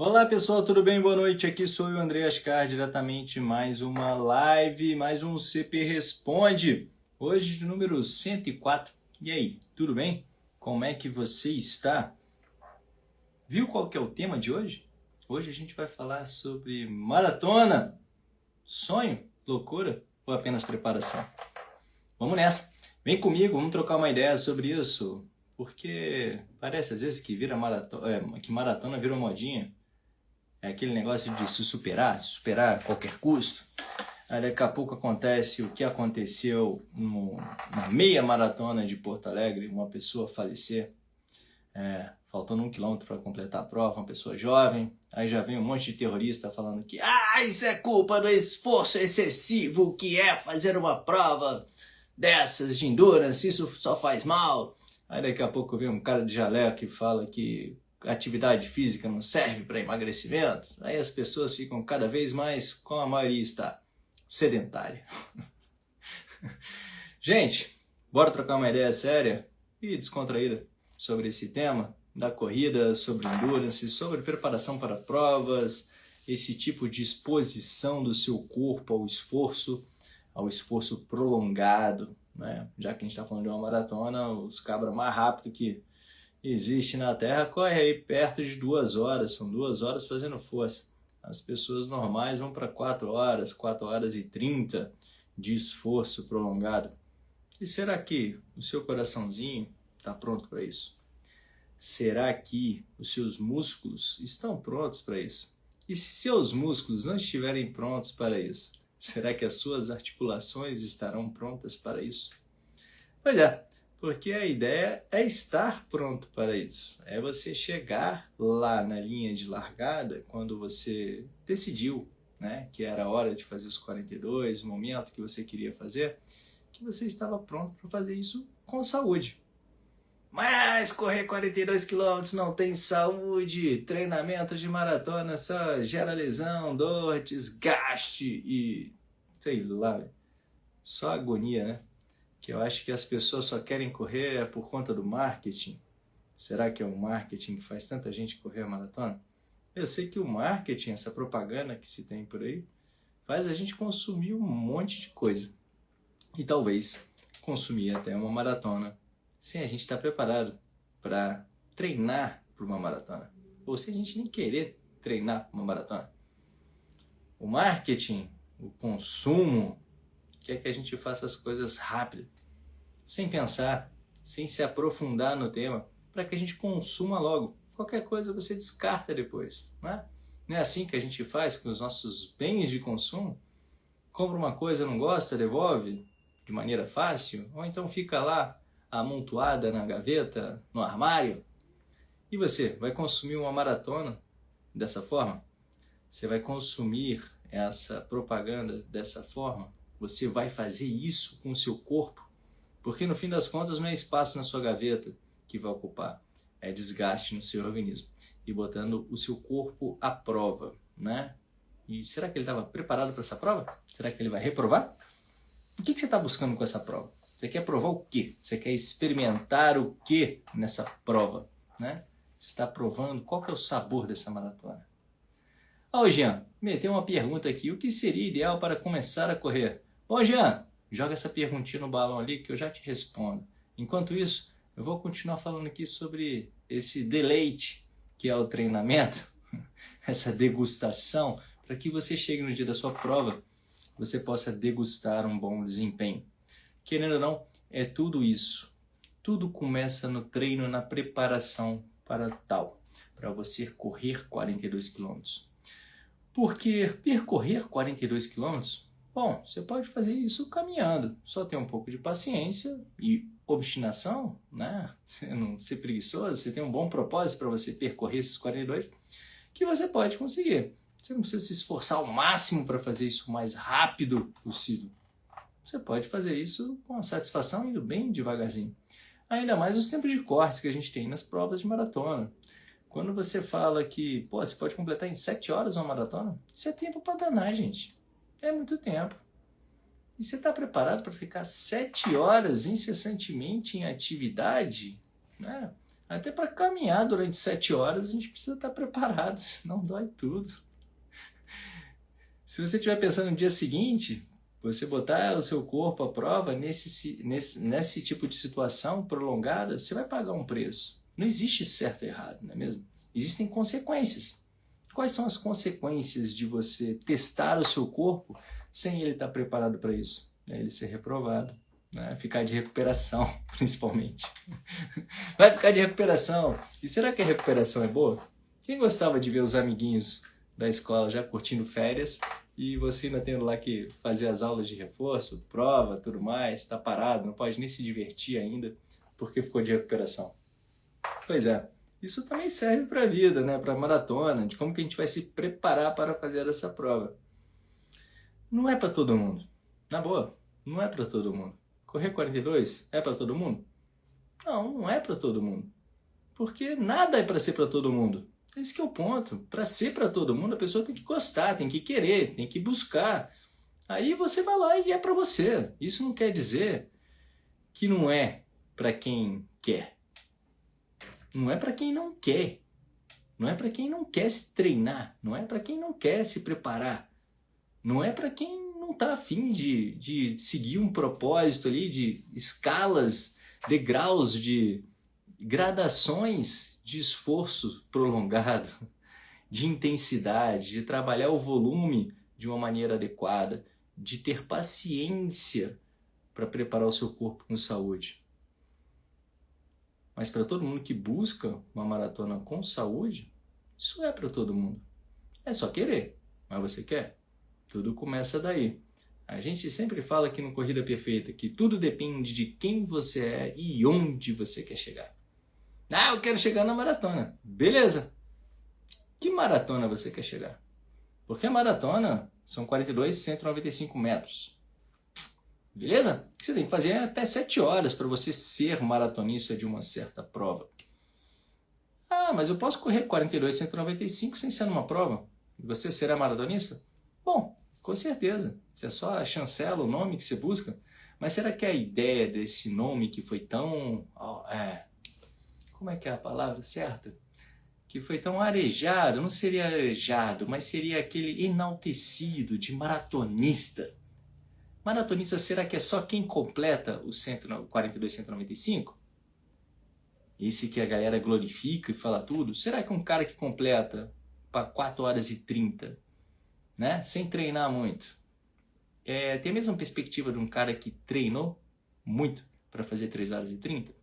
Olá pessoal, tudo bem? Boa noite, aqui sou o André Ascar, diretamente mais uma live, mais um CP Responde, hoje de número 104. E aí, tudo bem? Como é que você está? Viu qual que é o tema de hoje? Hoje a gente vai falar sobre maratona, sonho, loucura ou apenas preparação? Vamos nessa, vem comigo, vamos trocar uma ideia sobre isso, porque parece às vezes que que maratona virou modinha. É aquele negócio de se superar a qualquer custo. Aí daqui a pouco acontece o que aconteceu na meia maratona de Porto Alegre, uma pessoa falecer, faltando 1 quilômetro para completar a prova, uma pessoa jovem. Aí já vem um monte de terrorista falando que isso é culpa do esforço excessivo que é fazer uma prova dessas de endurance, isso só faz mal. Aí daqui a pouco vem um cara de jaleco que fala que atividade física não serve para emagrecimento. Aí as pessoas ficam cada vez mais, como a maioria está, sedentária. Gente, bora trocar uma ideia séria e descontraída sobre esse tema da corrida, sobre endurance, sobre preparação para provas, esse tipo de exposição do seu corpo ao esforço prolongado, né? Já que a gente está falando de uma maratona, os cabras mais rápido que existe na Terra corre aí perto de 2 horas, são 2 horas fazendo força. As pessoas normais vão para 4 horas, 4 horas e 30 de esforço prolongado. E será que o seu coraçãozinho está pronto para isso? Será que os seus músculos estão prontos para isso? E se seus músculos não estiverem prontos para isso, será que as suas articulações estarão prontas para isso? Pois é. Porque a ideia é estar pronto para isso. É você chegar lá na linha de largada quando você decidiu, né, que era a hora de fazer os 42, o momento que você queria fazer, que você estava pronto para fazer isso com saúde. Mas correr 42 km não tem saúde, treinamento de maratona só gera lesão, dor, desgaste e sei lá, só agonia, né? Que eu acho que as pessoas só querem correr por conta do marketing. Será que é o marketing que faz tanta gente correr a maratona? Eu sei que o marketing, essa propaganda que se tem por aí, faz a gente consumir um monte de coisa. E talvez consumir até uma maratona sem a gente estar preparado para treinar para uma maratona. Ou sem a gente nem querer treinar para uma maratona. O marketing, o consumo, quer que a gente faça as coisas rápido, sem pensar, sem se aprofundar no tema, para que a gente consuma logo. Qualquer coisa você descarta depois, né? Não é assim que a gente faz com os nossos bens de consumo? Compra uma coisa, não gosta, devolve de maneira fácil, ou então fica lá amontoada na gaveta, no armário. E você vai consumir uma maratona dessa forma? Você vai consumir essa propaganda dessa forma? Você vai fazer isso com o seu corpo? Porque no fim das contas não é espaço na sua gaveta que vai ocupar, é desgaste no seu organismo e botando o seu corpo à prova, né? E será que ele estava preparado para essa prova? Será que ele vai reprovar? O que você está buscando com essa prova? Você quer provar o quê? Você quer experimentar o quê nessa prova, né? Você está provando qual que é o sabor dessa maratona. Ô Jean, meteu uma pergunta aqui, o que seria ideal para começar a correr? Ô Jean, joga essa perguntinha no balão ali que eu já te respondo. Enquanto isso, eu vou continuar falando aqui sobre esse deleite que é o treinamento, essa degustação, para que você chegue no dia da sua prova, você possa degustar um bom desempenho. Querendo ou não, é tudo isso. Tudo começa no treino, na preparação para tal, para você correr 42 km. Porque percorrer 42 km, bom, você pode fazer isso caminhando, só ter um pouco de paciência e obstinação, né? Você não ser preguiçoso, você tem um bom propósito para você percorrer esses 42, que você pode conseguir. Você não precisa se esforçar ao máximo para fazer isso o mais rápido possível. Você pode fazer isso com a satisfação indo bem devagarzinho. Ainda mais os tempos de corte que a gente tem nas provas de maratona. Quando você fala que você pode completar em 7 horas uma maratona, isso é tempo para danar, gente. É muito tempo. E você está preparado para ficar 7 horas incessantemente em atividade, né? Até para caminhar durante 7 horas a gente precisa estar preparado, senão dói tudo. Se você estiver pensando no dia seguinte, você botar o seu corpo à prova nesse tipo de situação prolongada, você vai pagar um preço. Não existe certo e errado, não é mesmo? Existem consequências. Quais são as consequências de você testar o seu corpo sem ele estar preparado para isso? É ele ser reprovado, né? Ficar de recuperação, principalmente. Vai ficar de recuperação. E será que a recuperação é boa? Quem gostava de ver os amiguinhos da escola já curtindo férias e você ainda tendo lá que fazer as aulas de reforço, prova, tudo mais, está parado, não pode nem se divertir ainda porque ficou de recuperação? Pois é, isso também serve para a vida, né? Para a maratona, de como que a gente vai se preparar para fazer essa prova. Não é para todo mundo, na boa, não é para todo mundo. Correr 42 é para todo mundo? Não, não é para todo mundo. Porque nada é para ser para todo mundo. Esse que é o ponto. Para ser para todo mundo, a pessoa tem que gostar, tem que querer, tem que buscar. Aí você vai lá e é para você. Isso não quer dizer que não é para quem quer. Não é para quem não quer. Não é para quem não quer se treinar. Não é para quem não quer se preparar. Não é para quem não está afim de seguir um propósito ali, de escalas, degraus, de gradações de esforço prolongado, de intensidade, de trabalhar o volume de uma maneira adequada, de ter paciência para preparar o seu corpo com saúde. Mas para todo mundo que busca uma maratona com saúde, isso é para todo mundo. É só querer, mas você quer? Tudo começa daí. A gente sempre fala aqui no Corrida Perfeita que tudo depende de quem você é e onde você quer chegar. Ah, eu quero chegar na maratona. Beleza. Que maratona você quer chegar? Porque a maratona são 42,195 metros. Beleza? Você tem que fazer até 7 horas para você ser maratonista de uma certa prova. Ah, mas eu posso correr 42,195 sem ser numa prova? E você será maratonista? Bom, com certeza. Você só chancela o nome que você busca. Mas será que a ideia desse nome que foi tão... como é que é a palavra certa? Que foi tão arejado, não seria arejado, mas seria aquele enaltecido de maratonista. Maratonista, será que é só quem completa o 42,195? Esse que a galera glorifica e fala tudo? Será que um cara que completa para 4 horas e 30, né, sem treinar muito, tem a mesma perspectiva de um cara que treinou muito para fazer 3 horas e 30?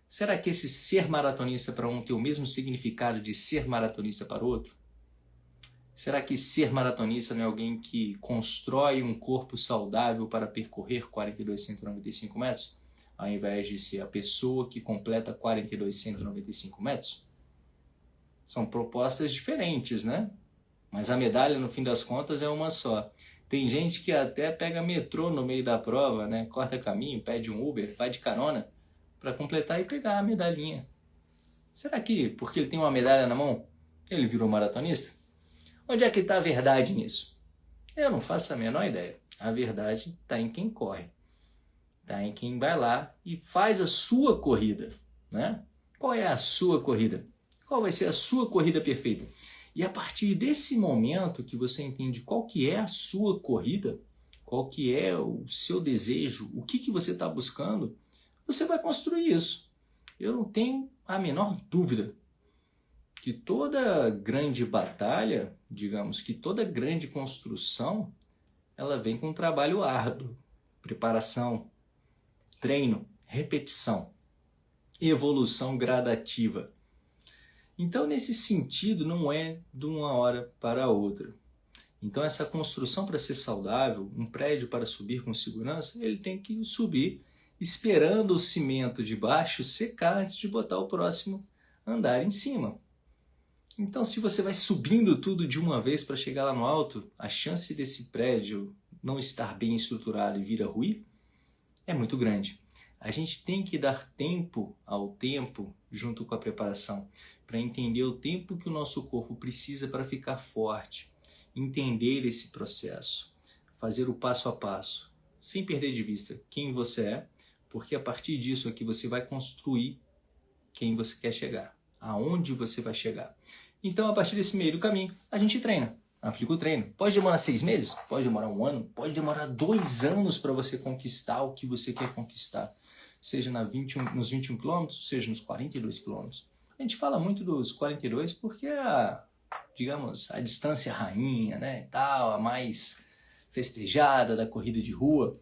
Será que esse ser maratonista para um tem o mesmo significado de ser maratonista para o outro? Será que ser maratonista não é alguém que constrói um corpo saudável para percorrer 42,195 metros, ao invés de ser a pessoa que completa 42,195 metros? São propostas diferentes, né? Mas a medalha, no fim das contas, é uma só. Tem gente que até pega metrô no meio da prova, né? Corta caminho, pede um Uber, vai de carona, para completar e pegar a medalhinha. Será que, porque ele tem uma medalha na mão, ele virou maratonista? Onde é que está a verdade nisso? Eu não faço a menor ideia. A verdade está em quem corre. Está em quem vai lá e faz a sua corrida, né? Qual é a sua corrida? Qual vai ser a sua corrida perfeita? E a partir desse momento que você entende qual que é a sua corrida, qual que é o seu desejo, o que você está buscando, você vai construir isso. Eu não tenho a menor dúvida que toda grande batalha, digamos, que toda grande construção, ela vem com um trabalho árduo, preparação, treino, repetição, evolução gradativa. Então, nesse sentido, não é de uma hora para a outra. Então, essa construção para ser saudável, um prédio para subir com segurança, ele tem que subir esperando o cimento de baixo secar antes de botar o próximo andar em cima. Então, se você vai subindo tudo de uma vez para chegar lá no alto, a chance desse prédio não estar bem estruturado e vir a ruir é muito grande. A gente tem que dar tempo ao tempo junto com a preparação, para entender o tempo que o nosso corpo precisa para ficar forte, entender esse processo, fazer o passo a passo, sem perder de vista quem você é, porque a partir disso é que você vai construir quem você quer chegar, aonde você vai chegar. Então, a partir desse meio do caminho, a gente treina, aplica o treino. Pode demorar 6 meses, pode demorar 1 ano, pode demorar 2 anos para você conquistar o que você quer conquistar. Seja nos 21 quilômetros, seja nos 42 quilômetros. A gente fala muito dos 42 porque é, digamos, a distância rainha, né, e tal, a mais festejada da corrida de rua.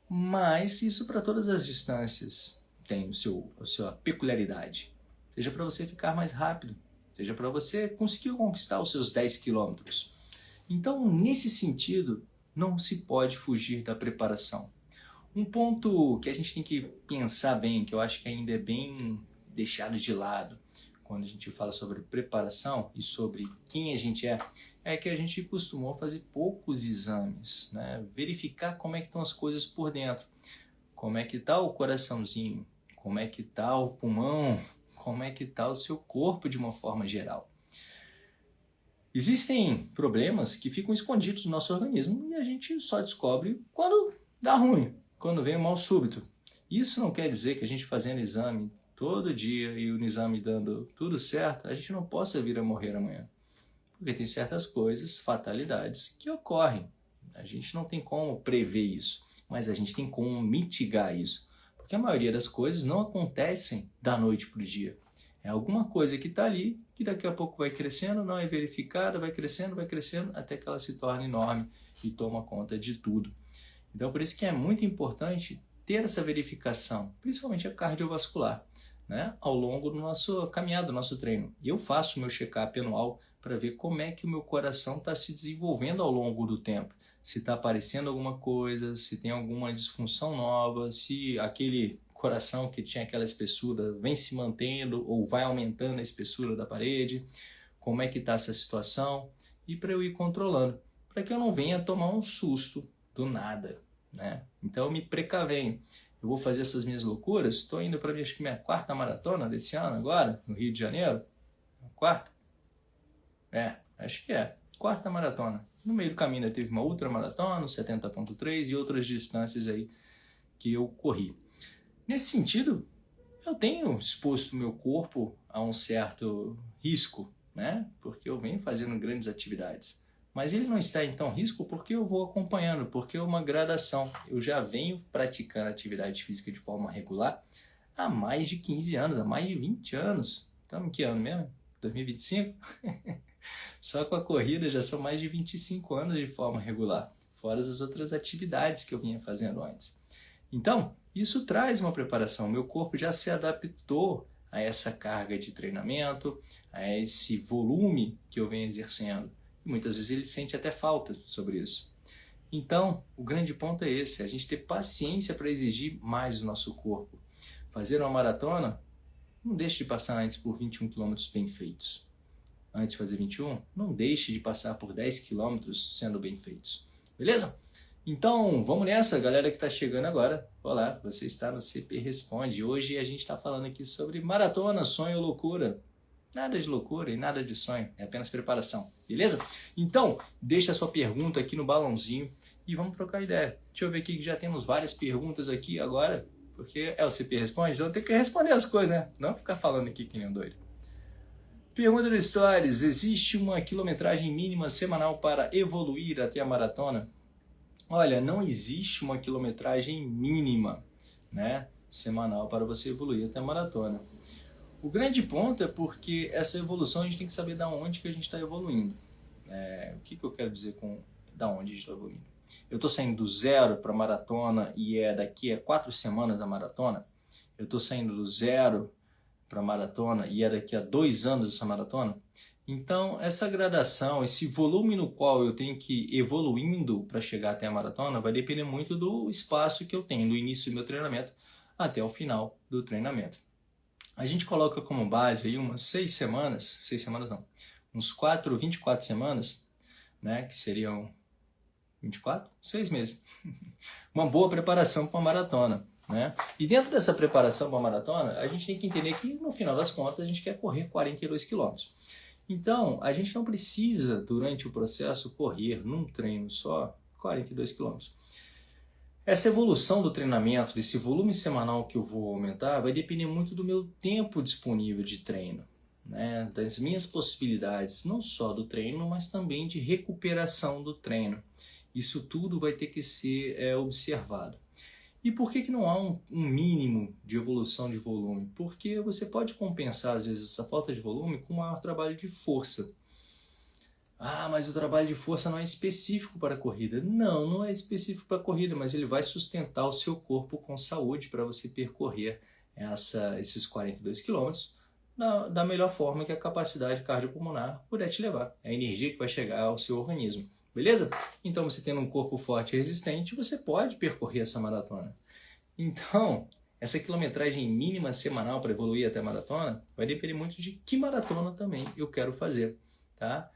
Mas isso para todas as distâncias tem a sua peculiaridade. Seja para você ficar mais rápido, seja para você conseguir conquistar os seus 10 quilômetros. Então, nesse sentido, não se pode fugir da preparação. Um ponto que a gente tem que pensar bem, que eu acho que ainda é bem deixado de lado quando a gente fala sobre preparação e sobre quem a gente é que a gente costumou fazer poucos exames, né? Verificar como é que estão as coisas por dentro, como é que está o coraçãozinho, como é que está o pulmão, como é que está o seu corpo de uma forma geral. Existem problemas que ficam escondidos no nosso organismo e a gente só descobre quando dá ruim, quando vem um mal súbito. Isso não quer dizer que a gente fazendo exame todo dia e o exame dando tudo certo, a gente não possa vir a morrer amanhã. Porque tem certas coisas, fatalidades, que ocorrem. A gente não tem como prever isso, mas a gente tem como mitigar isso. Porque a maioria das coisas não acontecem da noite para o dia. É alguma coisa que está ali, que daqui a pouco vai crescendo, não é verificada, vai crescendo, até que ela se torne enorme e toma conta de tudo. Então, por isso que é muito importante ter essa verificação, principalmente a cardiovascular, né? Ao longo do nosso caminhada, do nosso treino. Eu faço o meu check-up anual para ver como é que o meu coração está se desenvolvendo ao longo do tempo. Se está aparecendo alguma coisa, se tem alguma disfunção nova, se aquele coração que tinha aquela espessura vem se mantendo ou vai aumentando a espessura da parede, como é que está essa situação, e para eu ir controlando, para que eu não venha tomar um susto do nada, né? Então eu me precavenho. Eu vou fazer essas minhas loucuras, estou indo para minha 4ª maratona desse ano agora, no Rio de Janeiro. 4ª? Acho que é. 4ª maratona. No meio do caminho teve uma ultramaratona, 70.3 e outras distâncias aí que eu corri. Nesse sentido, eu tenho exposto o meu corpo a um certo risco, né? Porque eu venho fazendo grandes atividades. Mas ele não está em tão risco porque eu vou acompanhando, porque é uma gradação. Eu já venho praticando atividade física de forma regular há mais de 15 anos, há mais de 20 anos. Estamos em que ano mesmo? 2025? Só com a corrida já são mais de 25 anos de forma regular, fora as outras atividades que eu vinha fazendo antes. Então, isso traz uma preparação. Meu corpo já se adaptou a essa carga de treinamento, a esse volume que eu venho exercendo. E muitas vezes ele sente até falta sobre isso. Então, o grande ponto é esse, a gente ter paciência para exigir mais do nosso corpo. Fazer uma maratona, não deixe de passar antes por 21 km bem feitos. Antes de fazer 21, não deixe de passar por 10 km sendo bem feitos. Beleza? Então, vamos nessa, galera que está chegando agora. Olá, você está no CP Responde. Hoje a gente está falando aqui sobre maratona, sonho ou loucura. Nada de loucura e nada de sonho, é apenas preparação, beleza? Então, deixa a sua pergunta aqui no balãozinho e vamos trocar ideia. Deixa eu ver aqui que já temos várias perguntas aqui agora, porque é o CP Responde, então tem que responder as coisas, né? Não ficar falando aqui que nem um doido. Pergunta do Stories, existe uma quilometragem mínima semanal para evoluir até a maratona? Olha, não existe uma quilometragem mínima, né, semanal para você evoluir até a maratona. O grande ponto é porque essa evolução a gente tem que saber da onde que a gente está evoluindo. O que eu quero dizer com da onde a gente está evoluindo? Eu estou saindo do 0 para a maratona e daqui a 4 semanas a maratona? Eu estou saindo do 0 para a maratona e daqui a 2 anos essa maratona? Então, essa gradação, esse volume no qual eu tenho que ir evoluindo para chegar até a maratona vai depender muito do espaço que eu tenho, do início do meu treinamento até o final do treinamento. A gente coloca como base aí umas 6 semanas, uns 24 semanas, né, que seriam 24? 6 meses. Uma boa preparação para uma maratona, né? E dentro dessa preparação para a maratona, a gente tem que entender que no final das contas a gente quer correr 42 km. Então, a gente não precisa, durante o processo, correr num treino só 42 km. Essa evolução do treinamento, desse volume semanal que eu vou aumentar, vai depender muito do meu tempo disponível de treino, né? Das minhas possibilidades, não só do treino, mas também de recuperação do treino. Isso tudo vai ter que ser observado. E por que não há um mínimo de evolução de volume? Porque você pode compensar, às vezes, essa falta de volume com um maior trabalho de força. Ah, mas o trabalho de força não é específico para a corrida. Não, não é específico para a corrida, mas ele vai sustentar o seu corpo com saúde para você percorrer esses 42 quilômetros da melhor forma que a capacidade cardiopulmonar puder te levar. É a energia que vai chegar ao seu organismo. Beleza? Então, você tendo um corpo forte e resistente, você pode percorrer essa maratona. Então, essa quilometragem mínima semanal para evoluir até a maratona vai depender muito de que maratona também eu quero fazer, tá?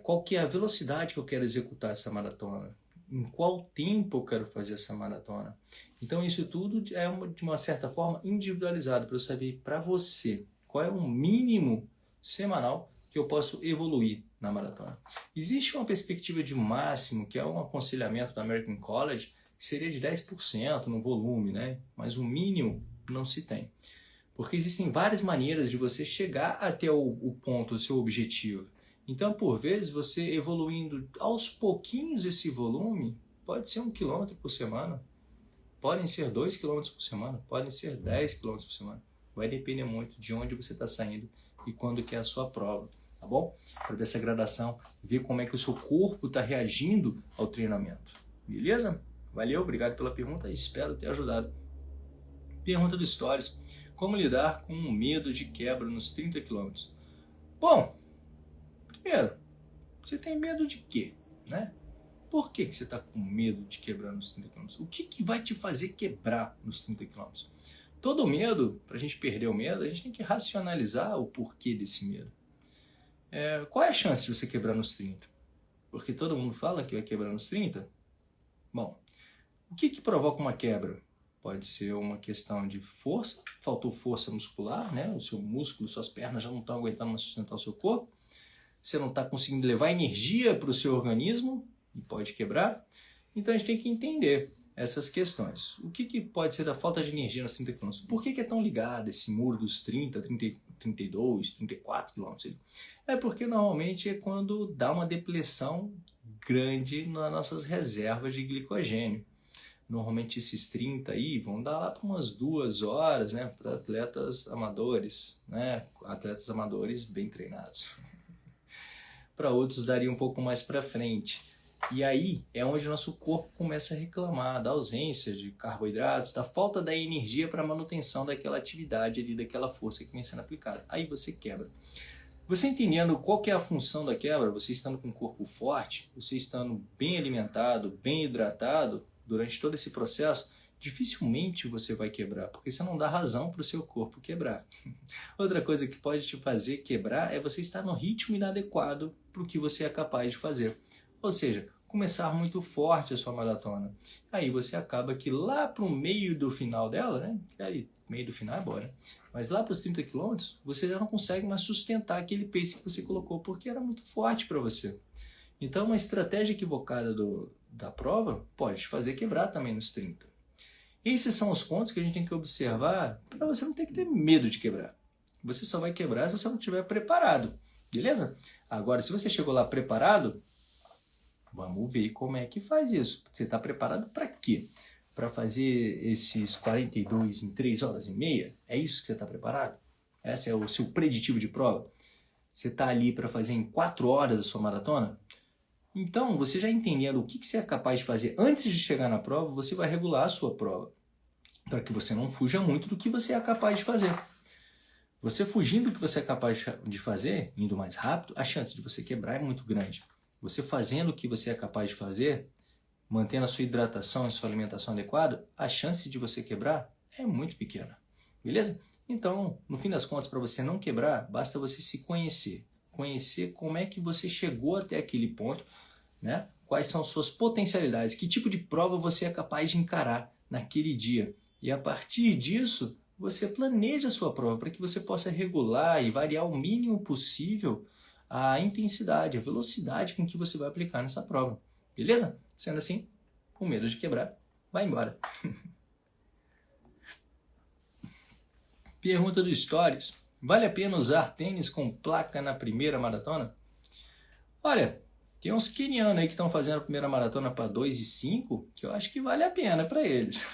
Qual que é a velocidade que eu quero executar essa maratona? Em qual tempo eu quero fazer essa maratona? Então, isso tudo é, de uma certa forma, individualizado para eu saber para você qual é o mínimo semanal que eu posso evoluir na maratona. Existe uma perspectiva de máximo, que é um aconselhamento da American College, que seria de 10% no volume, né? Mas o mínimo não se tem. Porque existem várias maneiras de você chegar até o ponto, o seu objetivo. Então, por vezes, você evoluindo aos pouquinhos esse volume, pode ser 1 km por semana, podem ser 2 km por semana, podem ser 10 km por semana. Vai depender muito de onde você está saindo e quando que é a sua prova, tá bom? Para ver essa gradação, ver como é que o seu corpo está reagindo ao treinamento. Beleza? Valeu, obrigado pela pergunta, espero ter ajudado. Pergunta do Stories: como lidar com o medo de quebra nos 30 km? Bom, primeiro, você tem medo de quê, né? Por que você está com medo de quebrar nos 30 km? O que vai te fazer quebrar nos 30 km? Todo medo, para a gente perder o medo, a gente tem que racionalizar o porquê desse medo. Qual é a chance de você quebrar nos 30? Porque todo mundo fala que vai quebrar nos 30? Bom, o que provoca uma quebra? Pode ser uma questão de força, faltou força muscular, né? O seu músculo, suas pernas já não estão aguentando mais sustentar o seu corpo. Você não está conseguindo levar energia para o seu organismo e pode quebrar. Então a gente tem que entender essas questões. O que pode ser da falta de energia nos 30 km? Por que é tão ligado esse muro dos 30, 32, 34 km? É porque normalmente é quando dá uma depressão grande nas nossas reservas de glicogênio. Normalmente esses 30 aí vão dar lá para umas 2 horas, né, para atletas amadores, né, atletas amadores bem treinados. Para outros daria um pouco mais para frente. E aí é onde o nosso corpo começa a reclamar da ausência de carboidratos, da falta da energia para a manutenção daquela atividade ali, daquela força que vem sendo aplicada. Aí você quebra. Você entendendo qual que é a função da quebra, você estando com um corpo forte, você estando bem alimentado, bem hidratado, durante todo esse processo, dificilmente você vai quebrar, porque você não dá razão para o seu corpo quebrar. Outra coisa que pode te fazer quebrar é você estar no ritmo inadequado para o que você é capaz de fazer. Ou seja, começar muito forte a sua maratona. Aí você acaba que lá para o meio do final dela, né? Aí, meio do final é bora. Mas lá para os 30 km, você já não consegue mais sustentar aquele pace que você colocou, porque era muito forte para você. Então, uma estratégia equivocada da prova pode te fazer quebrar também nos 30. Esses são os pontos que a gente tem que observar para você não ter que ter medo de quebrar. Você só vai quebrar se você não estiver preparado, beleza? Agora, se você chegou lá preparado, vamos ver como é que faz isso. Você está preparado para quê? Para fazer esses 42 em 3 horas e meia? É isso que você está preparado? Esse é o seu preditivo de prova? Você está ali para fazer em 4 horas a sua maratona? Então, você já entendendo o que você é capaz de fazer antes de chegar na prova, você vai regular a sua prova, para que você não fuja muito do que você é capaz de fazer. Você fugindo do que você é capaz de fazer, indo mais rápido, a chance de você quebrar é muito grande. Você fazendo o que você é capaz de fazer, mantendo a sua hidratação e sua alimentação adequada, a chance de você quebrar é muito pequena. Beleza? Então, no fim das contas, para você não quebrar, basta você se conhecer. Conhecer como é que você chegou até aquele ponto, né? Quais são suas potencialidades, que tipo de prova você é capaz de encarar naquele dia. E a partir disso, você planeja a sua prova para que você possa regular e variar o mínimo possível a intensidade, a velocidade com que você vai aplicar nessa prova. Beleza? Sendo assim, com medo de quebrar, vai embora. Pergunta do Stories. Vale a pena usar tênis com placa na primeira maratona? Olha, tem uns quenianos aí que estão fazendo a primeira maratona para 2:05, que eu acho que vale a pena para eles.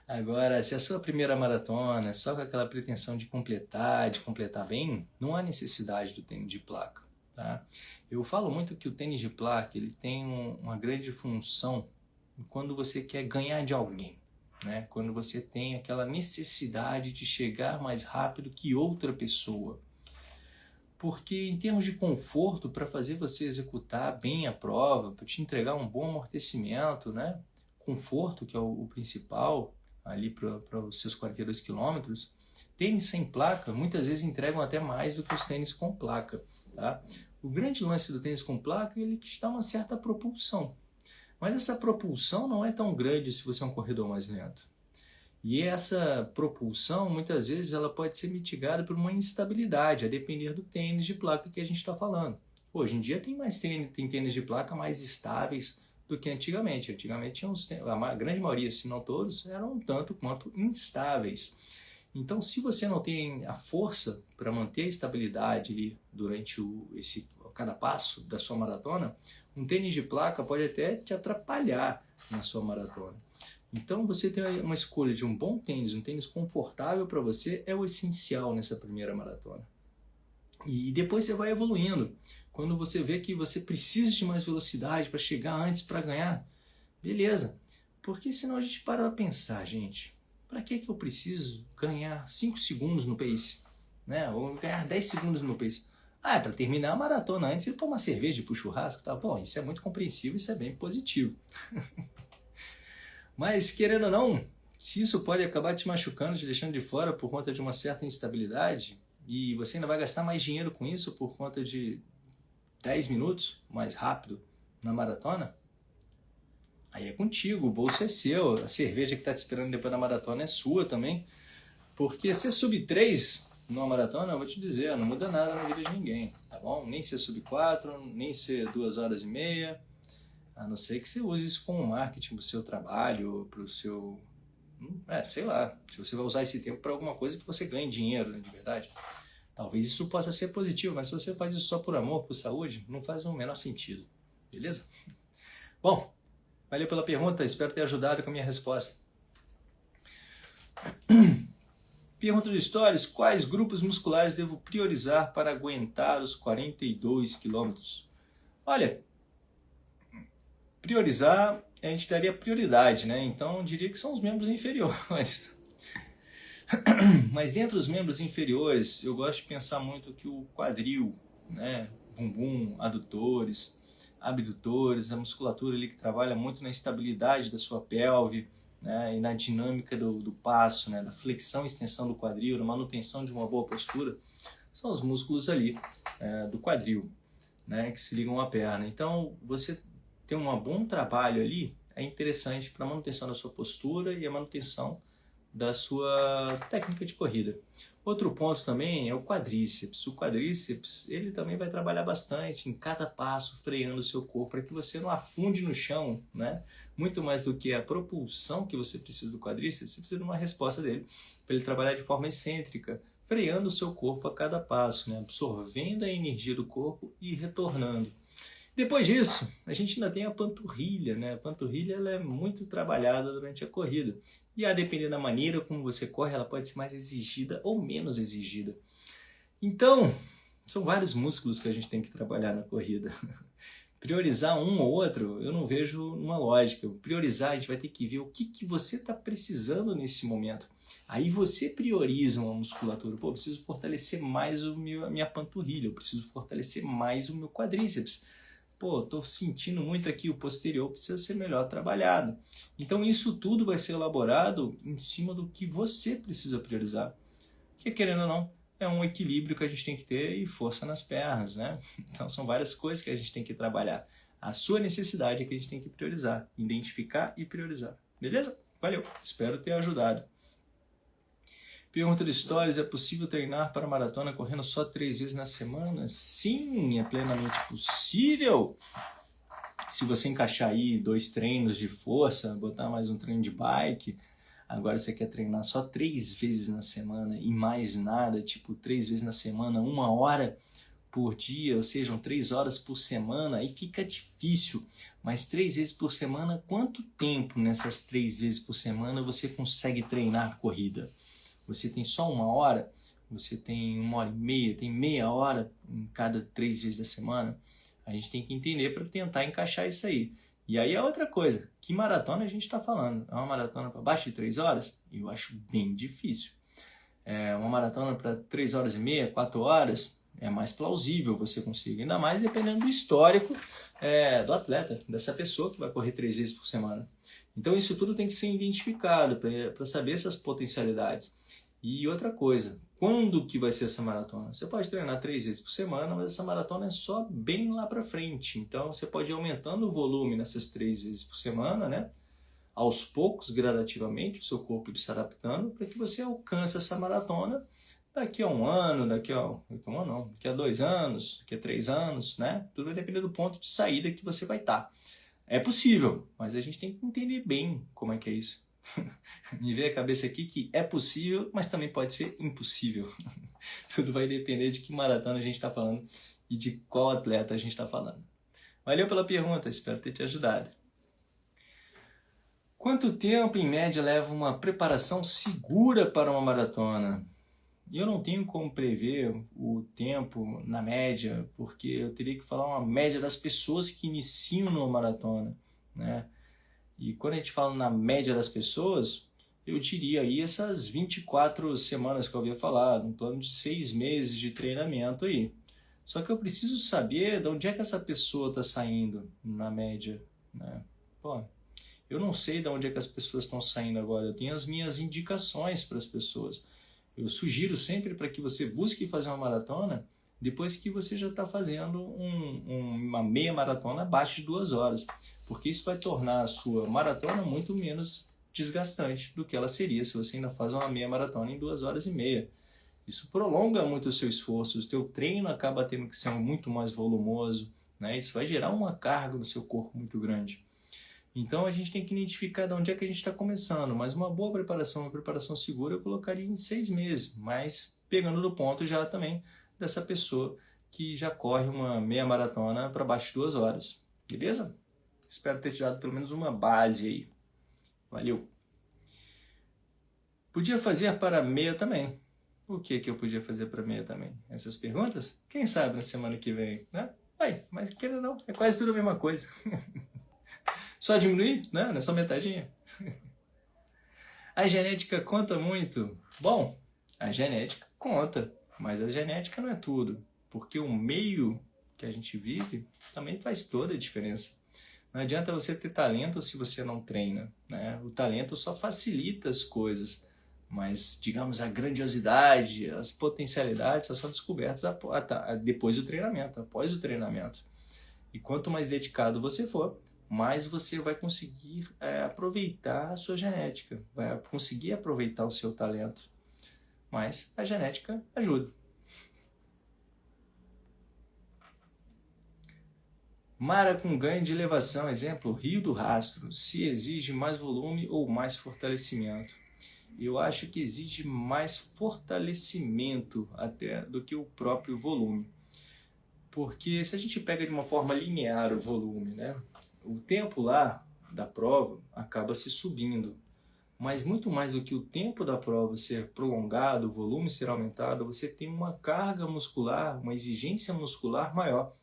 Agora, se a sua primeira maratona é só com aquela pretensão de completar bem, não há necessidade do tênis de placa, tá? Eu falo muito que o tênis de placa ele tem uma grande função quando você quer ganhar de alguém, né? Quando você tem aquela necessidade de chegar mais rápido que outra pessoa. Porque em termos de conforto, para fazer você executar bem a prova, para te entregar um bom amortecimento, né? Conforto, que é o principal, ali para os seus 42 quilômetros, tênis sem placa muitas vezes entregam até mais do que os tênis com placa, tá? O grande lance do tênis com placa é ele te dá uma certa propulsão, mas essa propulsão não é tão grande se você é um corredor mais lento. E essa propulsão, muitas vezes, ela pode ser mitigada por uma instabilidade, a depender do tênis de placa que a gente está falando. Hoje em dia tem tênis de placa mais estáveis do que antigamente. Antigamente tinha a grande maioria, se não todos, eram um tanto quanto instáveis. Então, se você não tem a força para manter a estabilidade ali durante cada passo da sua maratona, um tênis de placa pode até te atrapalhar na sua maratona. Então, você ter uma escolha de um bom tênis, um tênis confortável para você, é o essencial nessa primeira maratona. E depois você vai evoluindo. Quando você vê que você precisa de mais velocidade para chegar antes, para ganhar, beleza. Porque senão a gente para pensar, gente, para que eu preciso ganhar 5 segundos no pace? Né? Ou ganhar 10 segundos no pace? É para terminar a maratona antes e tomar cerveja e ir pro churrasco, tá? Bom, isso é muito compreensível, isso é bem positivo. Mas, querendo ou não, se isso pode acabar te machucando, te deixando de fora por conta de uma certa instabilidade, e você ainda vai gastar mais dinheiro com isso por conta de 10 minutos mais rápido na maratona, aí é contigo, o bolso é seu, a cerveja que está te esperando depois da maratona é sua também, porque ser sub 3 numa maratona, eu vou te dizer, não muda nada na vida de ninguém, tá bom? Nem ser sub 4, nem ser 2h30, a não ser que você use isso como marketing para o seu trabalho, para o seu... sei lá, se você vai usar esse tempo para alguma coisa que você ganhe dinheiro, né, de verdade. Talvez isso possa ser positivo, mas se você faz isso só por amor, por saúde, não faz o menor sentido. Beleza? Bom, valeu pela pergunta, espero ter ajudado com a minha resposta. Pergunta do Stories, quais grupos musculares devo priorizar para aguentar os 42 quilômetros? Olha, priorizar, a gente daria prioridade, né? Então, eu diria que são os membros inferiores. Mas dentro dos membros inferiores, eu gosto de pensar muito que o quadril, né? Bumbum, adutores, abdutores, a musculatura ali que trabalha muito na estabilidade da sua pelve, né? E na dinâmica do passo, né? Da flexão e extensão do quadril, da manutenção de uma boa postura, são os músculos ali do quadril, né? Que se ligam à perna. Então, você ter um bom trabalho ali é interessante para a manutenção da sua postura e a manutenção da sua técnica de corrida. Outro ponto também é o quadríceps. O quadríceps, ele também vai trabalhar bastante em cada passo, freando o seu corpo para que você não afunde no chão, né? Muito mais do que a propulsão que você precisa do quadríceps, você precisa de uma resposta dele, para ele trabalhar de forma excêntrica, freando o seu corpo a cada passo, né? Absorvendo a energia do corpo e retornando. Depois disso, a gente ainda tem a panturrilha, né? A panturrilha ela é muito trabalhada durante a corrida. E a depender da maneira como você corre, ela pode ser mais exigida ou menos exigida. Então, são vários músculos que a gente tem que trabalhar na corrida. Priorizar um ou outro, eu não vejo uma lógica. Priorizar, a gente vai ter que ver o que você está precisando nesse momento. Aí você prioriza uma musculatura. Pô, eu preciso fortalecer mais a minha panturrilha, eu preciso fortalecer mais o meu quadríceps. Pô, estou sentindo muito aqui, o posterior precisa ser melhor trabalhado. Então isso tudo vai ser elaborado em cima do que você precisa priorizar. Que querendo ou não, é um equilíbrio que a gente tem que ter e força nas pernas, né? Então são várias coisas que a gente tem que trabalhar. A sua necessidade é que a gente tem que priorizar, identificar e priorizar. Beleza? Valeu, espero ter ajudado. Pergunta de Stories, é possível treinar para maratona correndo só 3 vezes na semana? Sim, é plenamente possível. Se você encaixar aí 2 treinos de força, botar mais um treino de bike, agora você quer treinar só 3 vezes na semana e mais nada, tipo 3 vezes na semana, 1 hora por dia, ou seja, 3 horas por semana, aí fica difícil. Mas 3 vezes por semana, quanto tempo nessas 3 vezes por semana você consegue treinar corrida? Você tem só 1 hora? Você tem 1 hora e meia? Tem meia hora em cada 3 vezes da semana? A gente tem que entender para tentar encaixar isso aí. E aí é outra coisa, que maratona a gente está falando? É uma maratona para baixo de 3 horas? Eu acho bem difícil. É uma maratona para 3 horas e meia, 4 horas? É mais plausível você conseguir, ainda mais dependendo do histórico do atleta, dessa pessoa que vai correr 3 vezes por semana. Então isso tudo tem que ser identificado para saber essas potencialidades. E outra coisa, quando que vai ser essa maratona? Você pode treinar 3 vezes por semana, mas essa maratona é só bem lá para frente. Então você pode ir aumentando o volume nessas 3 vezes por semana, né? Aos poucos, gradativamente, o seu corpo se adaptando para que você alcance essa maratona daqui a 1 ano, daqui a 2 anos, daqui a 3 anos, né? Tudo vai depender do ponto de saída que você vai estar. É possível, mas a gente tem que entender bem como é que é isso. Me veio a cabeça aqui que é possível, mas também pode ser impossível. Tudo vai depender de que maratona a gente está falando e de qual atleta a gente está falando. Valeu pela pergunta, espero ter te ajudado. Quanto tempo, em média, leva uma preparação segura para uma maratona? Eu não tenho como prever o tempo na média, porque eu teria que falar uma média das pessoas que iniciam numa maratona, né? E quando a gente fala na média das pessoas, eu diria aí essas 24 semanas que eu havia falado, em torno de 6 meses de treinamento aí. Só que eu preciso saber de onde é que essa pessoa está saindo na média, né? Pô, eu não sei de onde é que as pessoas estão saindo agora, eu tenho as minhas indicações para as pessoas. Eu sugiro sempre para que você busque fazer uma maratona depois que você já está fazendo uma meia maratona abaixo de 2 horas, porque isso vai tornar a sua maratona muito menos desgastante do que ela seria se você ainda faz uma meia maratona em 2 horas e meia. Isso prolonga muito o seu esforço, o teu treino acaba tendo que ser muito mais volumoso, né? Isso vai gerar uma carga no seu corpo muito grande. Então a gente tem que identificar de onde é que a gente está começando, mas uma boa preparação, uma preparação segura eu colocaria em 6 meses, mas pegando do ponto já também dessa pessoa que já corre uma meia maratona para baixo de 2 horas, beleza? Espero ter te dado pelo menos uma base aí. Valeu! Podia fazer para meia também. O que eu podia fazer para meia também? Essas perguntas? Quem sabe na semana que vem, né? Aí, mas queira não, é quase tudo a mesma coisa. Só diminuir? Não é só metadinha. A genética conta muito? Bom, a genética conta, mas a genética não é tudo, porque o meio que a gente vive também faz toda a diferença. Não adianta você ter talento se você não treina, né? O talento só facilita as coisas, mas, digamos, a grandiosidade, as potencialidades só são descobertas depois do treinamento, após o treinamento. E quanto mais dedicado você for, mais você vai conseguir aproveitar a sua genética, vai conseguir aproveitar o seu talento. Mas a genética ajuda. Mara com ganho de elevação, exemplo, Rio do Rastro, se exige mais volume ou mais fortalecimento? Eu acho que exige mais fortalecimento até do que o próprio volume. Porque se a gente pega de uma forma linear o volume, né? O tempo lá da prova acaba se subindo, mas muito mais do que o tempo da prova ser prolongado, o volume ser aumentado, você tem uma carga muscular, uma exigência muscular maior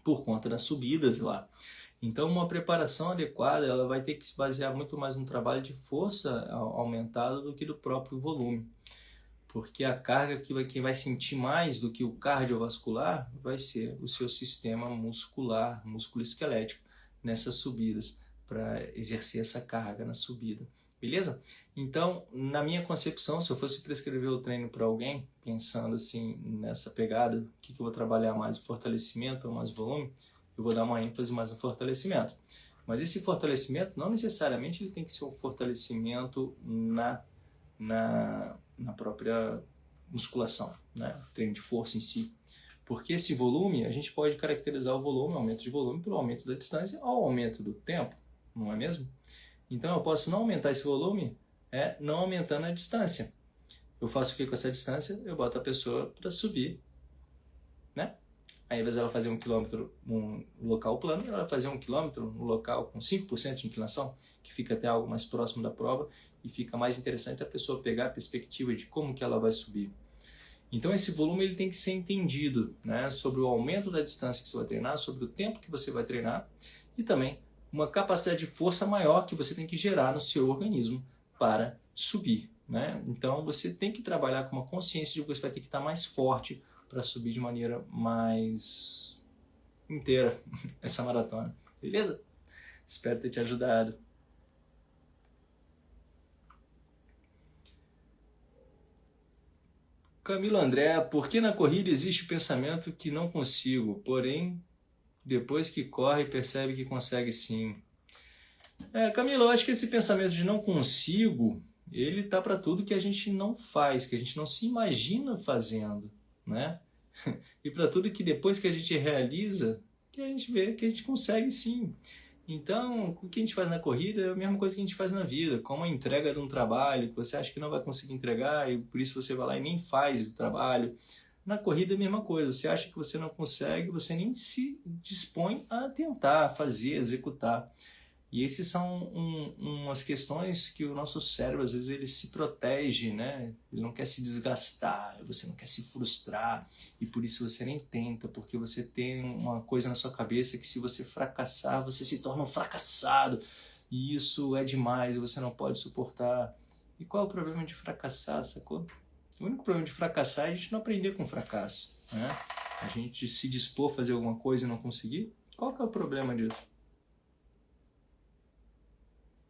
por conta das subidas lá. Então uma preparação adequada ela vai ter que se basear muito mais no trabalho de força aumentado do que do próprio volume. Porque a carga que vai sentir mais do que o cardiovascular vai ser o seu sistema muscular, músculo esquelético, nessas subidas, para exercer essa carga na subida, beleza? Então, na minha concepção, se eu fosse prescrever o treino para alguém, pensando assim nessa pegada, o que eu vou trabalhar mais, o fortalecimento ou mais o volume, eu vou dar uma ênfase mais no fortalecimento. Mas esse fortalecimento, não necessariamente ele tem que ser um fortalecimento na própria musculação, né? O treino de força em si. Porque esse volume, a gente pode caracterizar o volume, o aumento de volume, pelo aumento da distância ou aumento do tempo, não é mesmo? Então eu posso não aumentar esse volume, não aumentando a distância. Eu faço o que com essa distância? Eu boto a pessoa para subir, né? Aí, ao invés dela fazer 1 km num local plano, ela vai fazer 1 km no local com 5% de inclinação, que fica até algo mais próximo da prova, e fica mais interessante a pessoa pegar a perspectiva de como que ela vai subir. Então esse volume ele tem que ser entendido, né, sobre o aumento da distância que você vai treinar, sobre o tempo que você vai treinar e também uma capacidade de força maior que você tem que gerar no seu organismo para subir, né? Então você tem que trabalhar com uma consciência de que você vai ter que estar mais forte para subir de maneira mais inteira essa maratona, beleza? Espero ter te ajudado. Camilo André, por que na corrida existe o pensamento que não consigo, porém, depois que corre, percebe que consegue sim? Camilo, eu acho que esse pensamento de não consigo, ele tá para tudo que a gente não faz, que a gente não se imagina fazendo, né? E para tudo que depois que a gente realiza, que a gente vê que a gente consegue sim. Então, o que a gente faz na corrida é a mesma coisa que a gente faz na vida, como a entrega de um trabalho que você acha que não vai conseguir entregar e por isso você vai lá e nem faz o trabalho. Na corrida é a mesma coisa, você acha que você não consegue, você nem se dispõe a tentar, fazer, executar. E esses são umas questões que o nosso cérebro, às vezes, ele se protege, né? Ele não quer se desgastar, você não quer se frustrar, e por isso você nem tenta, porque você tem uma coisa na sua cabeça que se você fracassar, você se torna um fracassado, e isso é demais, você não pode suportar. E qual é o problema de fracassar, sacou? O único problema de fracassar é a gente não aprender com o fracasso, né? A gente se dispor a fazer alguma coisa e não conseguir. Qual que é o problema disso?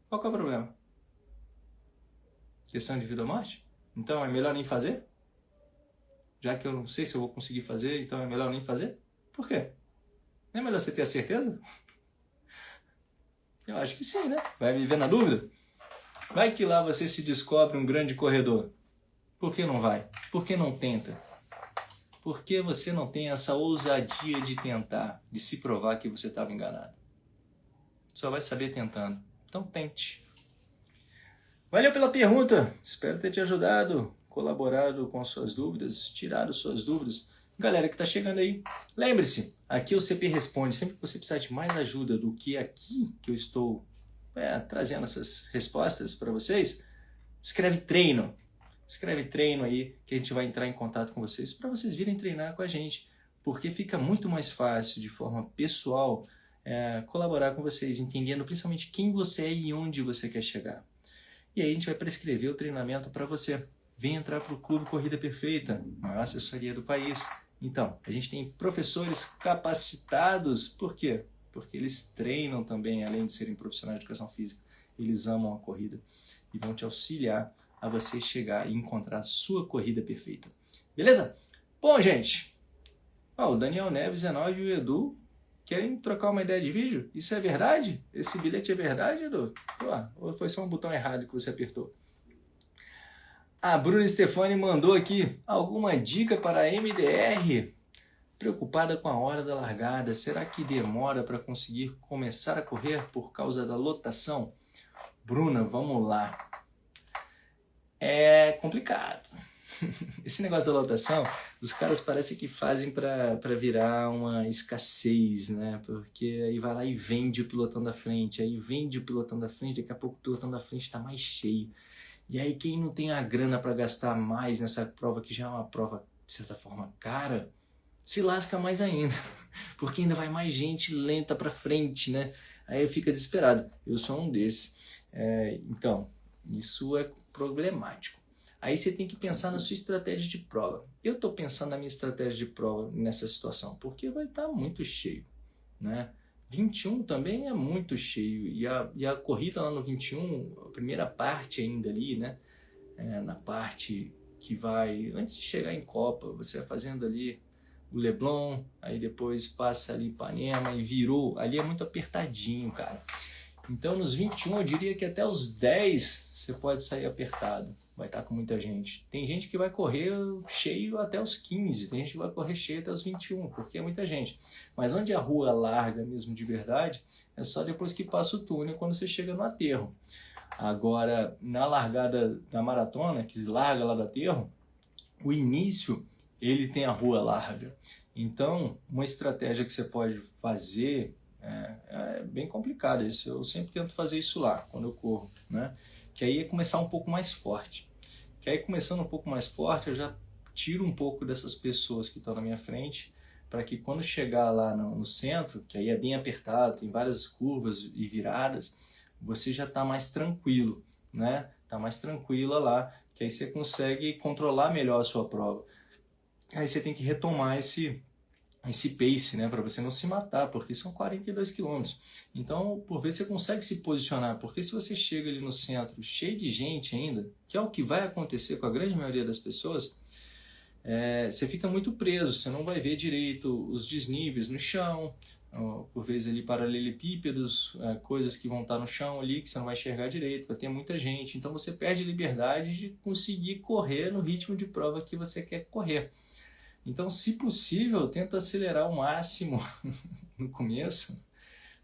Qual que é o problema? Questão de vida ou morte? Então é melhor nem fazer? Já que eu não sei se eu vou conseguir fazer, então é melhor nem fazer? Por quê? Não é melhor você ter a certeza? Eu acho que sim, né? Vai viver na dúvida? Vai que lá você se descobre um grande corredor. Por que não vai? Por que não tenta? Por que você não tem essa ousadia de tentar, de se provar que você estava enganado? Só vai saber tentando. Então tente. Valeu pela pergunta. Espero ter te ajudado, colaborado com as suas dúvidas, tirado suas dúvidas. Galera que está chegando aí, lembre-se, aqui o CP Responde. Sempre que você precisar de mais ajuda do que aqui que eu estou trazendo essas respostas para vocês, escreve treino. Escreve treino aí que a gente vai entrar em contato com vocês para vocês virem treinar com a gente. Porque fica muito mais fácil, de forma pessoal, colaborar com vocês, entendendo principalmente quem você é e onde você quer chegar. E aí a gente vai prescrever o treinamento para você. Vem entrar para o Clube Corrida Perfeita, maior assessoria do país. Então, a gente tem professores capacitados. Por quê? Porque eles treinam também, além de serem profissionais de educação física. Eles amam a corrida e vão te auxiliar a você chegar e encontrar a sua corrida perfeita. Beleza? Bom, gente, o Daniel Neves, Zenódio e o Edu querem trocar uma ideia de vídeo? Isso é verdade? Esse bilhete é verdade, Edu? Ou foi só um botão errado que você apertou? A Bruna Stefani mandou aqui alguma dica para a MDR? Preocupada com a hora da largada, será que demora para conseguir começar a correr por causa da lotação? Bruna, vamos lá. É complicado. Esse negócio da lotação, os caras parecem que fazem para virar uma escassez, né? Porque aí vai lá e vende o pilotão da frente, aí vende o pilotão da frente, daqui a pouco o pilotão da frente está mais cheio. E aí quem não tem a grana para gastar mais nessa prova, que já é uma prova, de certa forma, cara, se lasca mais ainda. Porque ainda vai mais gente lenta para frente, né? Aí fica desesperado. Eu sou um desses. Então, isso é problemático. Aí você tem que pensar na sua estratégia de prova. Eu estou pensando na minha estratégia de prova nessa situação, porque vai estar muito cheio, né? 21 também é muito cheio, e a corrida lá no 21, a primeira parte ainda ali, né? Na parte que vai, antes de chegar em Copa, você vai fazendo ali o Leblon, aí depois passa ali Ipanema e virou, ali é muito apertadinho, cara. Então nos 21 eu diria que até os 10 você pode sair apertado, vai estar com muita gente. Tem gente que vai correr cheio até os 15, tem gente que vai correr cheio até os 21, porque é muita gente. Mas onde a rua larga mesmo de verdade, é só depois que passa o túnel, quando você chega no aterro. Agora, na largada da maratona, que larga lá do aterro, o início, ele tem a rua larga. Então, uma estratégia que você pode fazer é bem complicada. Isso, eu sempre tento fazer isso lá, quando eu corro, né? Que aí é começar um pouco mais forte. Que aí, começando um pouco mais forte, eu já tiro um pouco dessas pessoas que estão na minha frente, para que quando chegar lá no centro, que aí é bem apertado, tem várias curvas e viradas, você já está mais tranquilo, né? Está mais tranquila lá, que aí você consegue controlar melhor a sua prova. Aí você tem que retomar esse pace, né, para você não se matar, porque são 42 quilômetros. Então, por vezes você consegue se posicionar, porque se você chega ali no centro cheio de gente ainda, que é o que vai acontecer com a grande maioria das pessoas, você fica muito preso, você não vai ver direito os desníveis no chão, por vezes ali paralelepípedos, coisas que vão estar no chão ali que você não vai enxergar direito, vai ter muita gente, então você perde a liberdade de conseguir correr no ritmo de prova que você quer correr. Então, se possível, tenta acelerar ao máximo no começo,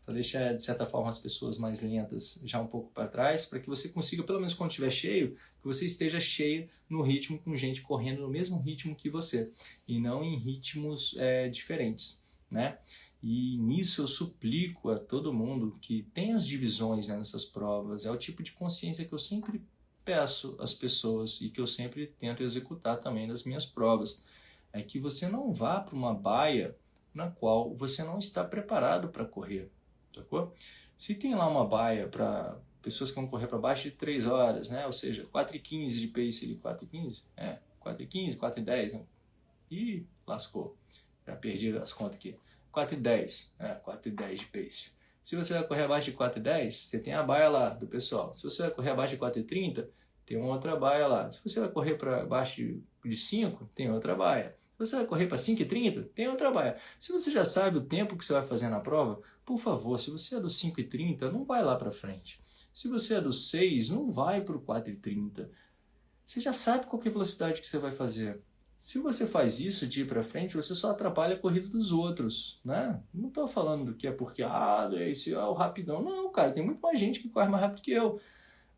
para deixar, de certa forma, as pessoas mais lentas já um pouco para trás, para que você consiga, pelo menos quando estiver cheio, que você esteja cheio no ritmo, com gente correndo no mesmo ritmo que você, e não em ritmos diferentes, né? E nisso eu suplico a todo mundo que tem as divisões, né, nessas provas, é o tipo de consciência que eu sempre peço às pessoas e que eu sempre tento executar também nas minhas provas. É que você não vá para uma baia na qual você não está preparado para correr, sacou? Se tem lá uma baia para pessoas que vão correr para baixo de 3 horas, né? Ou seja, 4h15 de pace ali, 4h15? 4h15, 4h10, né? Ih, lascou, já perdi as contas aqui. 4h10, 4h10 de pace. Se você vai correr abaixo de 4h10, você tem a baia lá do pessoal. Se você vai correr abaixo de 4h30, tem uma outra baia lá. Se você vai correr para baixo de 5, tem outra baia. Se você vai correr para 5h30, tem outra baia. Se você já sabe o tempo que você vai fazer na prova, por favor, se você é do 5h30, não vai lá para frente. Se você é do 6, não vai para o 4h30. Você já sabe qual que é a velocidade que você vai fazer. Se você faz isso de ir para frente, você só atrapalha a corrida dos outros, né? Não estou falando que é porque, esse é o rapidão. Não, cara, tem muito mais gente que corre mais rápido que eu.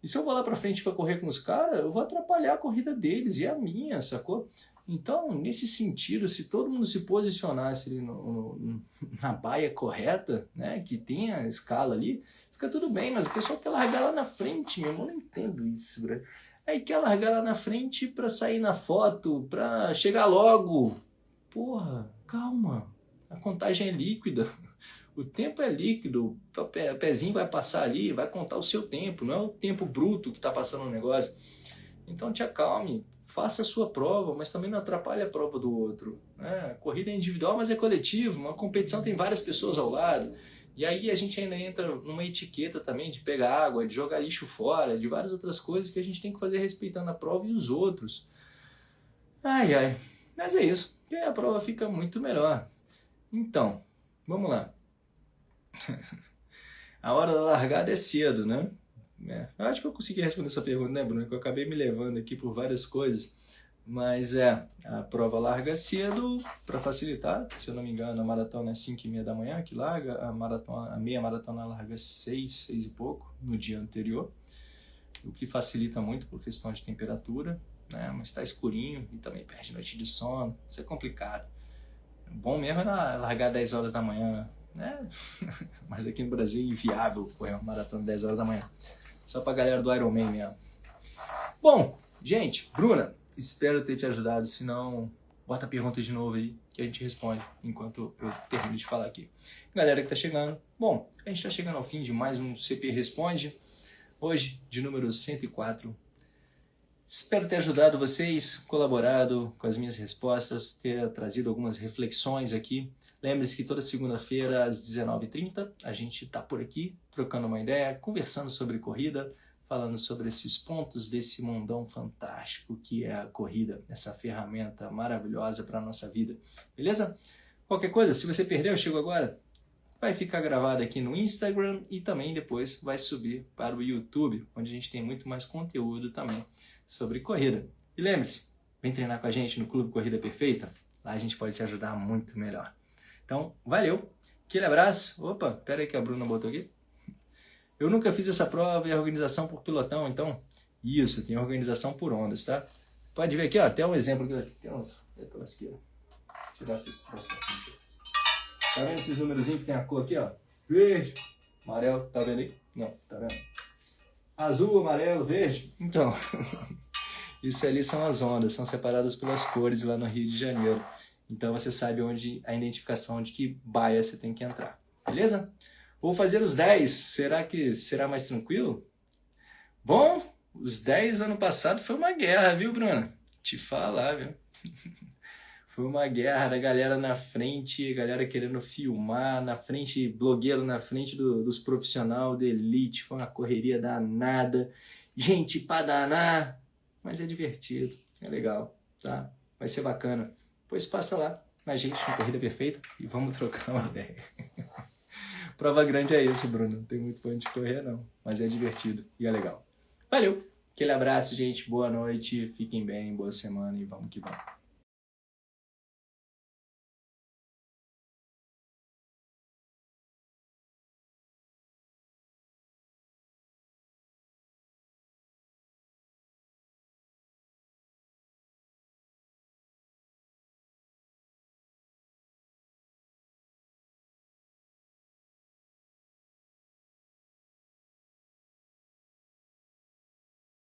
E se eu vou lá para frente para correr com os caras, eu vou atrapalhar a corrida deles e a minha, sacou? Então, nesse sentido, se todo mundo se posicionasse ali na baia correta, né, que tem a escala ali, fica tudo bem, mas o pessoal quer largar lá na frente, meu irmão, eu não entendo isso, bro. Aí quer largar lá na frente para sair na foto, para chegar logo. Porra, calma, a contagem é líquida. O tempo é líquido, o pezinho vai passar ali, vai contar o seu tempo, não é o tempo bruto que está passando o negócio. Então te acalme, faça a sua prova, mas também não atrapalhe a prova do outro. A corrida é individual, mas é coletivo, uma competição tem várias pessoas ao lado. E aí a gente ainda entra numa etiqueta também de pegar água, de jogar lixo fora, de várias outras coisas que a gente tem que fazer respeitando a prova e os outros. Mas é isso, e aí a prova fica muito melhor. Então, vamos lá. A hora da largada é cedo, né? Eu acho que eu consegui responder essa pergunta, né, Bruno? Que eu acabei me levando aqui por várias coisas. Mas a prova larga cedo para facilitar. Se eu não me engano, a maratona é 5h30 da manhã que larga. A meia maratona larga 6 e pouco no dia anterior. O que facilita muito por questão de temperatura, né? Mas está escurinho e também perde noite de sono. Isso é complicado. O bom mesmo é largar 10 horas da manhã, né? Mas aqui no Brasil é inviável correr uma maratona 10 horas da manhã. Só pra galera do Ironman mesmo. Bom, gente, Bruna, espero ter te ajudado. Se não, bota a pergunta de novo aí que a gente responde enquanto eu termino de falar aqui. Galera que tá chegando. Bom, a gente tá chegando ao fim de mais um CP Responde. Hoje, de número 104. Espero ter ajudado vocês, colaborado com as minhas respostas, ter trazido algumas reflexões aqui. Lembre-se que toda segunda-feira, às 19h30, a gente está por aqui, trocando uma ideia, conversando sobre corrida, falando sobre esses pontos desse mundão fantástico que é a corrida, essa ferramenta maravilhosa para a nossa vida. Beleza? Qualquer coisa, se você perdeu, chegou agora, vai ficar gravado aqui no Instagram e também depois vai subir para o YouTube, onde a gente tem muito mais conteúdo também sobre corrida. E lembre-se, vem treinar com a gente no Clube Corrida Perfeita, lá a gente pode te ajudar muito melhor. Então, valeu, aquele abraço. Opa, pera aí que a Bruna botou aqui. Eu nunca fiz essa prova e a organização por pilotão, então, isso, tem organização por ondas, tá? Pode ver aqui, ó, até um exemplo aqui, tem uns, aqui, ó. Tirar esses troços aqui. Tá vendo esses númerozinhos que tem a cor aqui, ó? Verde, amarelo, tá vendo aí? Não, tá vendo? Azul, amarelo, verde. Então, isso ali são as ondas, são separadas pelas cores lá no Rio de Janeiro. Então você sabe onde a identificação de que baia você tem que entrar. Beleza? Vou fazer os 10. Será que será mais tranquilo? Bom, os 10 ano passado foi uma guerra, viu, Bruna? Te falar, viu? Foi uma guerra da galera na frente, a galera querendo filmar, na frente, blogueiro na frente dos profissionais da elite. Foi uma correria danada. Gente pra danar, mas é divertido, é legal, tá? Vai ser bacana. Pois passa lá na gente, na Corrida Perfeita, e vamos trocar uma ideia. Prova grande é isso, Bruno. Não tem muito pra onde correr, não. Mas é divertido e é legal. Valeu! Aquele abraço, gente. Boa noite. Fiquem bem, boa semana e vamos que vamos.